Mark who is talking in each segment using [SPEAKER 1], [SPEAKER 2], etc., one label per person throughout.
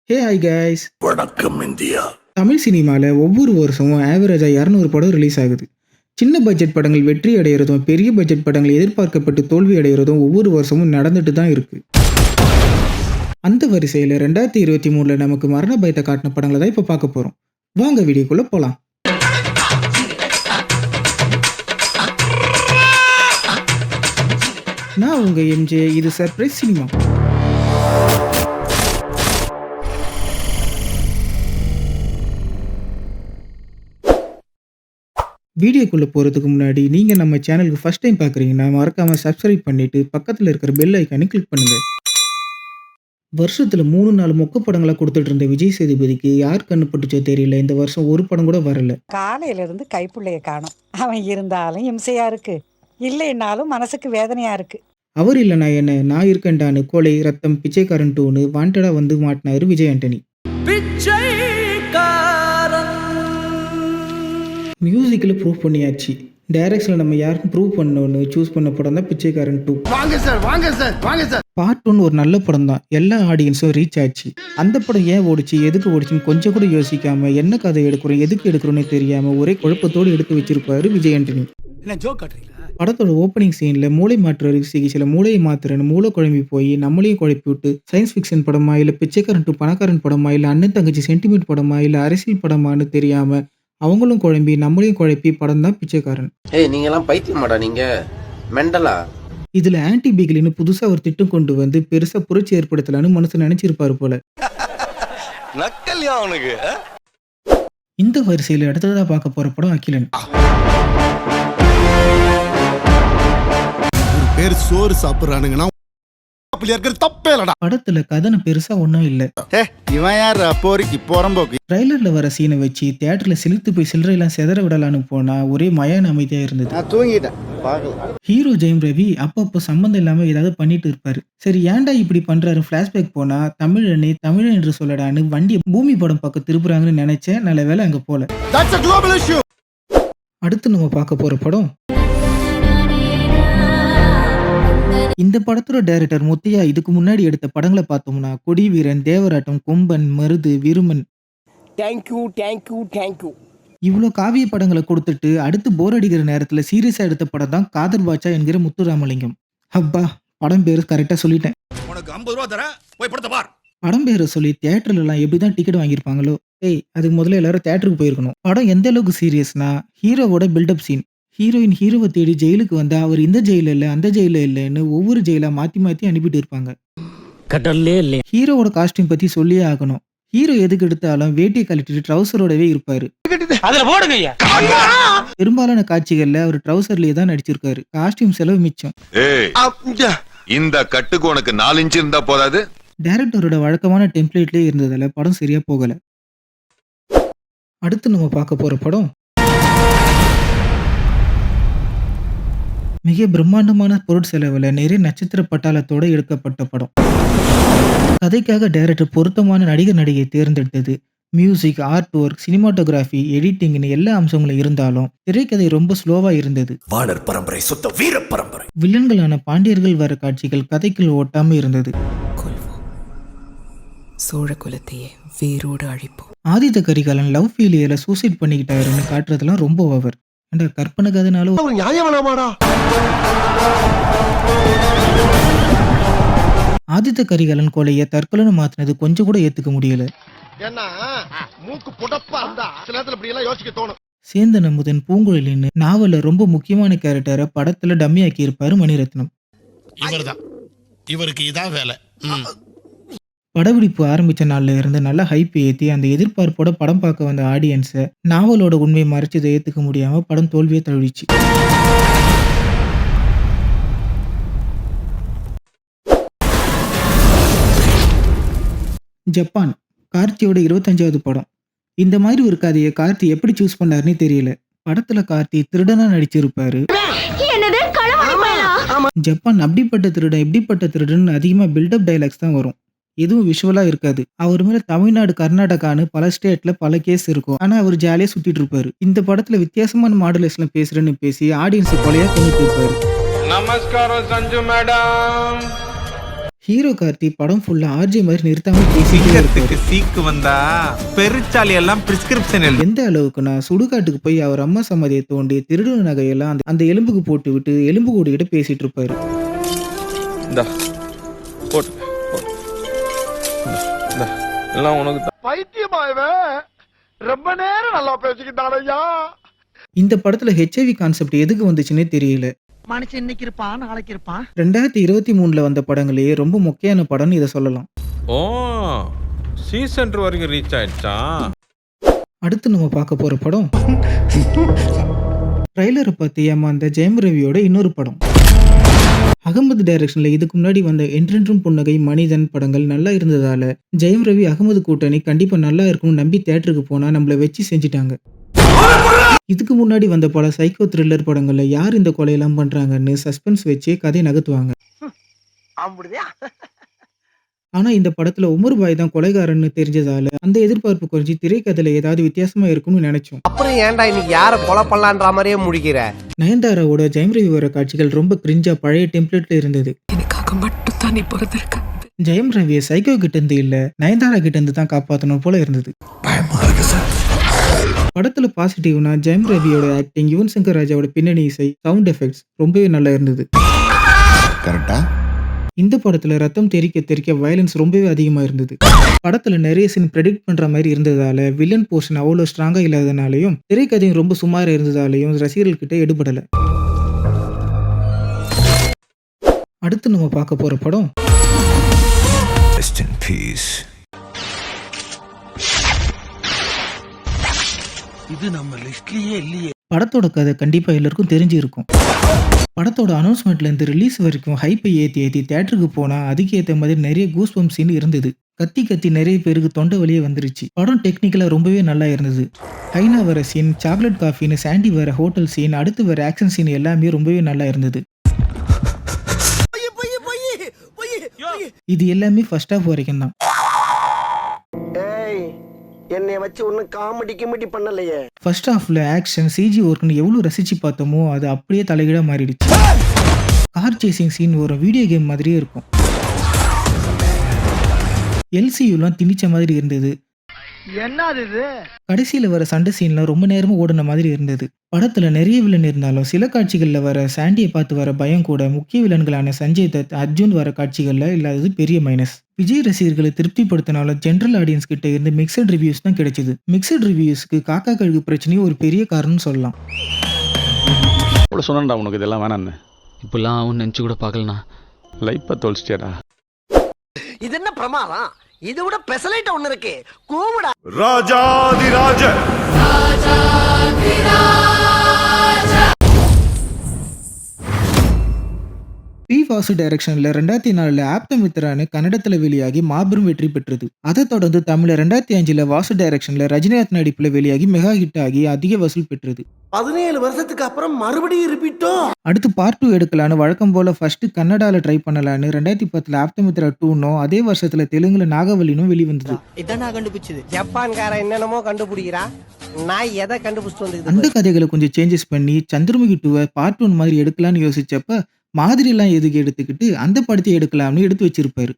[SPEAKER 1] Hey hi guys.
[SPEAKER 2] வணக்கம் India.
[SPEAKER 1] Tamil சினிமாவில் ஒவ்வொரு வருஷமும் ஆவரேஜாக 200 படம் ரிலீஸ் ஆகுது. சின்ன பட்ஜெட் படங்கள் வெற்றி அடைகிறதும் பெரிய பட்ஜெட் படங்கள் எதிர்பார்க்கப்பட்டு தோல்வி அடைகிறதும் ஒவ்வொரு வருஷமும் நடந்துட்டு தான் இருக்கு. அந்த வரிசையில் 2023 நமக்கு மரண பயத்தை காட்டின படங்களை தான் இப்போ பார்க்க போகிறோம். வாங்க வீடியோக்குள்ளே போகலாம். நான் உங்கள் எம்ஜே. இது சர்ப்ரைஸ் சினிமா. வீடியோக்குள்ளே போகிறதுக்கு முன்னாடி நீங்கள் நம்ம சேனலுக்கு ஃபஸ்ட் டைம் பார்க்குறீங்கன்னா மறக்காமல் சப்ஸ்கிரைப் பண்ணிவிட்டு பக்கத்தில் இருக்கிற பெல் ஐக்கானை கிளிக் பண்ணுங்கள். வருஷத்தில் 3-4 மொக்க படங்களாக கொடுத்துட்டு இருந்த விஜய் சேதுபதிக்கு யார் கண்ணுப்பட்டுச்சோ தெரியல, இந்த வருஷம் ஒரு படம் கூட வரல.
[SPEAKER 3] காலையிலிருந்து கைப்புள்ளைய காணும். அவன் இருந்தாலும் இம்சையா இருக்கு, இல்லைன்னாலும் மனசுக்கு வேதனையா இருக்கு.
[SPEAKER 1] அவர் இல்லை நான் என்ன, நான் இருக்கேன்டான்னு கொலை ரத்தம் பிச்சைக்காரன் 2ன்னு வாண்டடாக வந்து மாட்டினாரு விஜய் ஆண்டனி. மியூசிக்கில் ப்ரூவ் பண்ணியாச்சு. டைரக்ஷனில் நம்ம யாருக்கும் ப்ரூவ் பண்ணணும்னு சூஸ் பண்ண படம் தான் பிச்சைக்காரன் 2. பார்ட் 1 ஒரு நல்ல படம் தான், எல்லா ஆடியன்ஸும் ரீச் ஆச்சு. அந்த படம் ஏன் ஓடிச்சு, எதுக்கு ஓடிச்சுன்னு கொஞ்சம் கூட யோசிக்காம என்ன கதை எடுக்கிறோம் எதுக்கு எடுக்கிறோன்னு தெரியாம ஒரே குழப்பத்தோடு எடுத்து வச்சிருப்பாரு விஜய் ஆண்டனி. படத்தோட ஓப்பனிங் சீனில் மூளை மாற்று அறுவை சிகிச்சையில் மூளையை மாத்துறன்னு மூளை குழம்பி போய் நம்மளையும் குழப்பி விட்டு சயின்ஸ் ஃபிக்ஷன் படமா இல்லை பிச்சைக்காரன் 2 பணக்காரன் படமா இல்லை அண்ணன் தங்கச்சி சென்டிமெண்ட் படமா இல்லை அரசியல் படமானு தெரியாம அவங்களும் குழம்பி நம்மளையும் குழப்பி படம் தான் பிச்சைக்காரன்.
[SPEAKER 4] நீங்க எல்லாம் பைத்தியமாடா, நீங்க மெண்டலா?
[SPEAKER 1] இதுல ஆன்டி பிகிலின்னு புதுசா ஒரு திட்டம் கொண்டு வந்து பெருசா புரட்சி ஏற்படுத்தலான்னு மனசு நினைச்சிருப்பாரு போல. இந்த வரிசையில் அடுத்ததா பார்க்க போற படம் அகிலன்.
[SPEAKER 2] பேர் சோறு சாப்பிடுறானுங்கன்னா
[SPEAKER 1] படத்துல கதனை பெருசா ஒன்னும் இல்ல.
[SPEAKER 2] இவன் யார் போரிக்கு போறம்போக்கு.
[SPEAKER 1] ட்ரைலர்ல வர சீனை வச்சு தியேட்டர்ல சிலித்து போய் சில்லறையெல்லாம் செதற விடலான்னு போனா ஒரே மயான அமைதியா இருந்தது.
[SPEAKER 2] நான் தூங்கிட்டேன்.
[SPEAKER 1] ஹீரோ ஜெயம் ரவி அப்பப்போ சம்பந்தம் இல்லாம ஏதாவது பண்ணிட்டு இருப்பாரு. சரி ஏன்டா இப்படி பண்றாரு பிளாஷ்பேக் போனா தமிழனே தமிழன் என்று சொல்லடான்னு வண்டி பூமி படம் பக்கம் திருப்புறாங்கன்னு நினைச்சேன். நல்ல வேலை அங்க போல. அடுத்து நம்ம பார்க்க போற படம் இந்த படத்தோட டைரக்டர் முத்தையா. இதுக்கு முன்னாடி எடுத்த படங்களை பார்த்தோம்னா கொடி வீரன், தேவராட்டம், கொம்பன், மருது, விருமன்.
[SPEAKER 4] தேங்க்யூ.
[SPEAKER 1] இவ்வளோ காவிய படங்களை கொடுத்துட்டு அடுத்து போர் அடிக்கிற நேரத்தில் சீரியஸா எடுத்த படம் தான் காதர் பாட்சா என்கிற முத்துராமலிங்கம். அப்பா, படம் பேரு கரெக்டா சொல்லிட்டேன். படம் பேரை சொல்லி தியேட்டர்ல எல்லாம் எப்படிதான் டிக்கெட் வாங்கியிருப்பாங்களோ. அதுக்கு முதல்ல எல்லாரும் தியேட்டருக்கு போயிருக்கணும். படம் எந்த அளவுக்கு சீரியஸ்னா ஹீரோவோட பில்டப் சீன். ஹீரோயின் ஹீரோவை தேடி ஜெயிலுக்கு வந்தா அவர் இந்த ஜெயில இல்ல அந்த ஜெயில இல்லைன்னு ஒவ்வொரு ஜெயிலா மாத்தி அனுப்பிட்டு இருப்பாங்க. ஹீரோவோட காஸ்டியூம் பத்தி சொல்லியே ஆகணும். ஹீரோ எதுக்கு எடுத்தாலும் வேட்டியை கழட்டிட்டு ட்ரௌசரோடவே இருப்பாரு. பெரும்பாலான காட்சிகள்ல அவர் ட்ரௌசர்லயே தான் நடிச்சிருக்காரு. காஸ்டியூம் செலவு மிச்சம்.
[SPEAKER 5] இந்த கட்டுக்கு உனக்கு 4 இன்ச் இருந்தா போதாது.
[SPEAKER 1] டைரக்டரோட வழக்கமான டெம்ப்ளேட்லயே இருந்ததால படம் சரியா போகல. அடுத்து நம்ம பார்க்க போற படம் மிக பிரம்மாண்டமான பொருட்செலவுல நிறைய நட்சத்திர பட்டாளத்தோட எடுக்கப்பட்ட படம். கதைக்காக டைரக்டர் பொருத்தமான நடிகர் நடிகை தேர்ந்தெடுத்தது. மியூசிக், ஆர்ட் ஒர்க், சினிமாட்டோகிராஃபி, எடிட்டிங்னு எல்லா அம்சங்களும் இருந்தாலும் திரைக்கதை ரொம்ப ஸ்லோவா இருந்தது.
[SPEAKER 2] வானர் பரம்பரை சுத்த வீர பரம்பரை.
[SPEAKER 1] வில்லன்களான பாண்டியர்கள் வர காட்சிகள் கதைக்குள் ஓட்டாம இருந்தது.
[SPEAKER 6] சோழ குலத்தையே வேரோடு அழிப்போம்.
[SPEAKER 1] ஆதித்த கரிகாலன் லவ் ஃபெயிலியர்ல சூசைட் பண்ணிக்கிட்டாருன்னு காட்டுறதெல்லாம் ரொம்ப ஓவர். கற்பனை கதைனாலும் ஆதித்த கரிகாலன் கொலையை தற்கொலை மாத்தினது கொஞ்சம் கூட ஏத்துக்க முடியல. சேந்தன் அமுதன், பூங்குழலின்னு நாவல்ல ரொம்ப முக்கியமான கேரக்டரை படத்துல டம்மி ஆக்கி இருப்பாரு மணிரத்னம்.
[SPEAKER 2] இவருக்கு இதான் வேலை.
[SPEAKER 1] படப்பிடிப்பு ஆரம்பிச்ச நாள்ல இருந்து நல்லா ஹைப் ஏற்றி அந்த எதிர்பார்ப்போட படம் பார்க்க வந்த ஆடியன்ஸை நாவலோட உண்மையை மறைச்சதை ஏற்றுக்க முடியாம படம் தோல்வியை தழுவிச்சு. ஜப்பான் கார்த்தியோட 25வது படம். இந்த மாதிரி ஒரு கதையை கார்த்தி எப்படி சூஸ் பண்ணாருன்னு தெரியல. படத்துல கார்த்தி திருடனா நடிச்சிருப்பாரு. ஜப்பான் அப்படிப்பட்ட திருடன் இப்படிப்பட்ட திருடன் அதிகமா பில்டப் டைலாக்ஸ் தான் வரும். எதுவும் விஷுவலா இருக்காது. அவர் மேல தமிழ்நாடு, கர்நாடகான்னு பல ஸ்டேட்ல பல கேஸ் இருக்கும். ஆனா அவர் ஜாலியா சுத்திட்டு இருப்பாரு. இந்த படத்துல வித்தியாசமான மாடுலேஷன்ல பேசுறேன்னு பேசி ஆடியன்ஸ் கொலையா கொண்டுட்டு இருப்பாரு.
[SPEAKER 7] நமஸ்காரம் சஞ்சு மேடம்.
[SPEAKER 1] ஹீரோ கார்த்தி படம் ஃபுல்லா ஆர்ஜே மாதிரி நிறுத்தாம பேசிட்டே இருப்பாரு.
[SPEAKER 7] சீக்கு வந்தா பெருச்சாலி எல்லாம் பிரிஸ்கிரிப்ஷன்
[SPEAKER 1] எந்த அளவுக்குன்னா சுடுகாட்டுக்கு போய் அவர் அம்மா சமாதியை தோண்டி திருடு நகையெல்லாம் அந்த எலும்புக்கு போட்டு விட்டு எலும்பு கூடிக்கிட்ட பேசிட்டு இருப்பாரு.
[SPEAKER 2] ரொம்ப நேரம் நல்லா பேசிக்கிட்டாரையா.
[SPEAKER 1] இந்த படத்துல ஹெச்ஐவி கான்செப்ட் எதுக்கு வந்துச்சுன்னே தெரியல.
[SPEAKER 8] மனுஷன் இன்னைக்கு இருப்பான் நாளைக்கு இருப்பான்.
[SPEAKER 1] 2023 வந்த படங்களே ரொம்ப முக்கியமான படம்னு இதை சொல்லலாம்.
[SPEAKER 7] ஓ சீசன் 2 வரைக்கும் ரீச் ஆயிடுச்சா?
[SPEAKER 1] அடுத்து நம்ம பார்க்க போற படம் ட்ரைலரை பார்த்து ஏமாந்த ஜெயம் ரவியோட இன்னொரு படம். அகமது டைரக்ஷன்ல இதுக்கு முன்னாடி வந்த என்றென்றும் புன்னகை, மனிதன் படங்கள் நல்லா இருந்ததால ஜெயம் ரவி அகமது கூட்டணி கண்டிப்பா நல்லா இருக்கும்னு நம்பி தியேட்டருக்கு போனா நம்மள வச்சு செஞ்சுட்டாங்க. இதுக்கு முன்னாடி வந்த பல சைக்கோ த்ரில்லர் படங்கள்ல யார் இந்த கொலையெல்லாம் பண்றாங்கன்னு சஸ்பென்ஸ் வச்சே கதை நகர்த்துவாங்க. ஆனா இந்த படத்துல உமர் பாய் தான் கொலைகாரன்னு தெரிஞ்சதால அந்த எதிர்பார்ப்பு குறைஞ்சி திரைக்கதையில ஏதாவது வித்தியாசமா இருக்கும்னு நினைச்சோம்.
[SPEAKER 8] அப்புறம் ஏன்டா இன்னைக்கு யார கொலை பண்ணலான்ற மாதிரியே முடிக்கிற?
[SPEAKER 1] நயன்தாராவோட ஜெயம் ரவி வர காட்சிகள் ரொம்ப கிரிஞ்சா பழைய டெம்ப்ளேட்ல இருந்தது.
[SPEAKER 6] எனக்காக மட்டும் தான் நீ பிறந்திருக்க.
[SPEAKER 1] ஜெயம் ரவியை சைக்கோ கிட்ட இருந்து இல்ல நயன்தாரா கிட்ட இருந்து தான் காப்பாத்தணும் போல இருந்தது. படத்துல பாசிட்டிவ்னா ஜெயம் ரவியோட ஆக்டிங், யுவன் சங்கர் ராஜாவோட பின்னணி இசை, சவுண்ட் எஃபெக்ட்ஸ் ரொம்பவே நல்லா இருந்தது.
[SPEAKER 2] கரெக்டா?
[SPEAKER 1] இந்த படத்துல ரத்தம் தெறிக்க தெறிக்க வயலன்ஸ் ரொம்பவே அதிகமா இருந்தது. படத்துல நிறைய சீன் ப்ரெடிக்ட் பண்ற மாதிரி இருந்ததால வில்லன் போர்ஷன் அவ்வளவு ஸ்ட்ராங்கா இல்லாதனாலையும் திரைக்கதையும் ரொம்ப சுமாரா இருந்ததாலையும் ரசிகர்கள் கிட்ட எடுபடல. அடுத்து நம்ம பார்க்க போற படம்
[SPEAKER 8] இது நம்ம லிஸ்ட்லயே இல்லையே.
[SPEAKER 1] படத்தோட கதை கண்டிப்பா எல்லாருக்கும் தெரிஞ்சிருக்கும். படத்தோட அனௌன்ஸ்மெண்ட்ல இருந்து ரிலீஸ் வரைக்கும் ஹைப்பை ஏத்தி தியேட்டருக்கு போனா அதுக்கு ஏத்த மாதிரி நிறைய கூஸ் பம்ப் சீன் இருந்தது. கத்தி நிறைய பேருக்கு தொண்டை வழியே வந்துருச்சு. படம் டெக்னிக்கலா ரொம்பவே நல்லா இருந்தது. ஹைனா வர சீன், சாக்லேட் காஃபின்னு சாண்டி வர ஹோட்டல் சீன், அடுத்து வர ஆக்ஷன் சீன் எல்லாமே ரொம்பவே நல்லா இருந்தது. இது எல்லாமே ஃபர்ஸ்ட் ஹாஃப் வரைக்கும் தான்.
[SPEAKER 8] என்னை வச்சு ஒன்னும் காமெடி கிமெடி பண்ணலையே.
[SPEAKER 1] ஃபர்ஸ்ட் ஹாஃப்ல ஆக்ஷன், சிஜி ஒர்க்னு எவ்வளவு ரசிச்சு பார்த்தோமோ அது அப்படியே தலைகீழா மாறிடுச்சு. கார் சேசிங் சீன் ஒரு வீடியோ கேம் மாதிரியே இருக்கும். எல்சியூலாம் திணிச்ச மாதிரி இருந்தது.
[SPEAKER 8] என்னது இது?
[SPEAKER 1] கடைசியில வர சண்டை சீன்லாம் ரொம்ப நேரமா ஓடுன மாதிரி இருந்தது. படத்துல நிறைய வில்லன் இருந்தாலும் சில காட்சிகள்ல வர சாண்டியை பார்த்து வர பயம் கூட முக்கிய வில்லன்களான சஞ்சய் தத், அர்ஜுன் வர காட்சிகள்ல இல்லாதது பெரிய மைனஸ். விஜய் ரசிகர்களை திருப்திப்படுத்தினாலும் ஜென்ரல் ஆடியன்ஸ் கிட்ட இருந்து மிக்சட் ரிவ்யூஸ் தான் கிடைச்சது. மிக்சட் ரிவ்யூஸ்க்கு காக்கா கழுகு பிரச்சனையும் ஒரு பெரிய காரணம் சொல்லலாம்.
[SPEAKER 9] சொன்னா உனக்கு இதெல்லாம் வேணான்னு
[SPEAKER 10] இப்பெல்லாம் அவன் நினைச்சு கூட பார்க்கலண்ணா.
[SPEAKER 9] லைஃப்பை தொலைச்சிட்டியாடா.
[SPEAKER 8] இது என்ன பிரமாதம்? இது விட பெசலைட் ஒண்ணு இருக்கு. கூவுடா.
[SPEAKER 2] ராஜாதிராஜ
[SPEAKER 1] பி வாசு டைரக்ஷன்ல 2004 ஆப்தமித்ரான்னு கன்னடத்துல வெளியாகி மாபெரும் வெற்றி பெற்றது. அதை தொடர்ந்து தமிழ்ல 2005 வாசு டைரக்ஷன்ல ரஜினிகாந்த் நடிப்புல வெளியாகி மெகா ஹிட் ஆகி அதிக வசூல் பெற்றது.
[SPEAKER 8] 17 வருஷத்துக்கு அப்புறம் மறுபடியும் ரிப்பீட்டோ.
[SPEAKER 1] அடுத்து பார்ட் 2 எடுக்கலான்னு வழக்கம் போல ஃபர்ஸ்ட் கன்னடால ட்ரை பண்ணலான்னு 2010 ஆப்தமித்ரா 2னோ அதே வருஷத்துல தெலுங்குல நாகவல்லினும் வெளிவந்தது.
[SPEAKER 8] இதான் நான் கண்டுபிடிச்சது. ஜப்பான்காரன் என்னென்னமோ கண்டுபிடிக்கிறா, நான் எதை கண்டுபிடிச்சிட்டு வந்து
[SPEAKER 1] அந்த கதைகளை கொஞ்சம் சேஞ்சஸ் பண்ணி சந்திரமுகி 2 பார்ட் 1 மாதிரி எடுக்கலான்னு யோசிச்சப்ப மாதிரி எல்லாம் எதுக்கு எடுத்துக்கிட்டு அந்த படத்தை எடுக்கலாம்னு எடுத்து வச்சிருப்பாரு.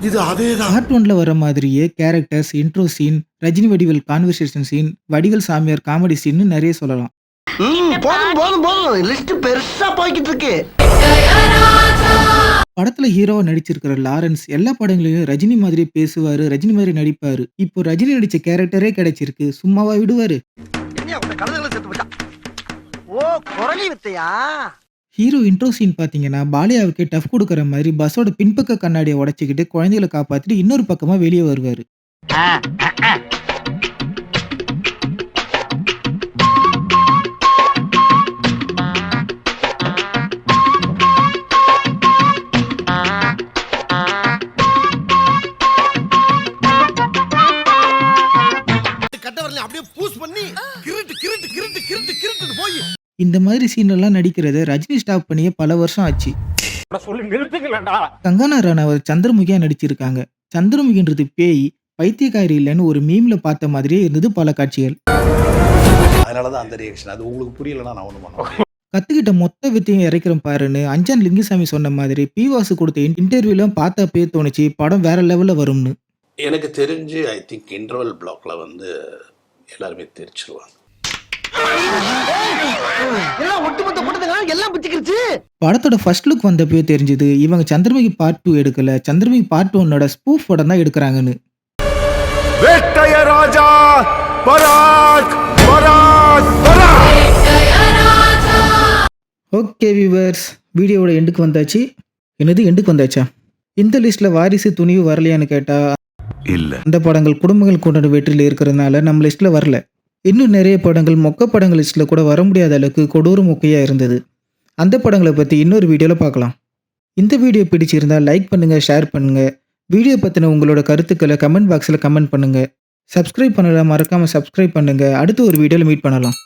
[SPEAKER 2] இது அதேதான்.
[SPEAKER 1] பார்ட் 1ல வர மாதிரியே characters, intro scene, Rajini Vadivel conversation scene, Vadivel சாமியார் காமெடி சீன் நிறைய சொல்லலாம்.
[SPEAKER 8] போதும் லிஸ்ட் பெருசா போய்கிட்டு இருக்கு.
[SPEAKER 1] படத்துல ஹீரோவா நடிச்சிருக்கிற லாரன்ஸ் எல்லா படங்களிலும் ரஜினி மாதிரி பேசுவாரு, ரஜினி மாதிரி நடிப்பாரு. இப்போ ரஜினி நடிச்ச கேரக்டரே கிடைச்சிருக்கு, சும்மாவா விடுவாரு?
[SPEAKER 8] ஓ குரலி வித்தையா?
[SPEAKER 1] ஹீரோ இன்ட்ரோ சீன் பாத்தீங்கன்னா பாலியாவுக்கு டஃப் கொடுக்கற மாதிரி பஸ்ஸோட பின்பக்க கண்ணாடியை உடைச்சுக்கிட்டு குழந்தைகளை காப்பாத்திட்டு இன்னொரு பக்கமா வெளியே வருவாரு.
[SPEAKER 2] அப்படியே பூஸ் பண்ணி கிரிட்டு கிரிட்டு கிரிட்டு கிரிட்டு கிரிட்டு போய்
[SPEAKER 1] இந்த மாதிரி சீன் எல்லாம் நடிக்கிறத ரஜினி ஸ்டாப் பண்ணியே பல வருஷம் ஆச்சு. கங்கனா ரனாவத் சந்திரமுகியா நடிச்சிருக்காங்க. சந்திரமுகின்றது பேய், பைத்தியக்காரி இல்லைன்னு ஒரு மீம்ல பார்த்த மாதிரியே இருந்தது பல காட்சிகள்.
[SPEAKER 2] அதனாலதான் அந்த ரியாக்ஷன். அது உங்களுக்கு புரியலன்னா நான் ஒண்ணும் பண்ண
[SPEAKER 1] கத்துக்கிட்ட மொத்த வித்தையும் இறைக்கிறோம் பாருன்னு அஞ்சான் லிங்குசாமி சொன்ன மாதிரி பிவாசு கொடுத்த இன்டர்வியூலாம் பார்த்தப்பயே தோணுச்சு படம் வேற லெவல்ல வரும்னு.
[SPEAKER 11] எனக்கு தெரிஞ்சு ஐ திங்க் இன்டர்வல் பிளாக்ல வந்து எல்லாருமே தெரிச்சிருவாங்க.
[SPEAKER 8] எல்லாம் ஒட்டுமொத்த கூட்டத்துக்கு எல்லாம் பிச்சுக்கிருச்சு.
[SPEAKER 1] படத்தோட ஃபர்ஸ்ட் லுக் வந்தப்பயே தெரிஞ்சது இவங்க சந்திரமுகி பார்ட் 2 எடுக்கல, சந்திரமுகி பார்ட் 1ஓட ஸ்பூஃப் படம் தான் எடுக்கிறாங்கன்னு.
[SPEAKER 2] வேட்டைய ராஜா பராக் பராக் பராக்.
[SPEAKER 1] ஓகே வியூவர்ஸ், வீடியோவோட எண்டுக்கு வந்தாச்சு. என்னது எண்டுக்கு வந்தாச்சா? இந்த லிஸ்ட்ல வாரிசு துணிவு வரலையான்னு கேட்டா
[SPEAKER 5] இல்ல.
[SPEAKER 1] அந்த படங்கள் குடும்பங்கள் கொண்டாட வெற்றியில் இருக்கிறதுனால நம்ம லிஸ்ட்ல வரல. இன்னும் நிறைய படங்கள் மொக்க படங்கள் லிஸ்ட்ல கூட வர முடியாத அளவுக்கு கொடூர மொக்கையா இருந்தது. அந்த படங்களை பத்தி இன்னொரு வீடியோல பார்க்கலாம். இந்த வீடியோ பிடிச்சிருந்தா லைக் பண்ணுங்க, ஷேர் பண்ணுங்க. வீடியோ பத்தின உங்களோட கருத்துக்களை கமெண்ட் பாக்ஸ்ல கமெண்ட் பண்ணுங்க. சப்ஸ்கிரைப் பண்ணலாம், மறக்காம சப்ஸ்கிரைப் பண்ணுங்க. அடுத்து ஒரு வீடியோல மீட் பண்ணலாம்.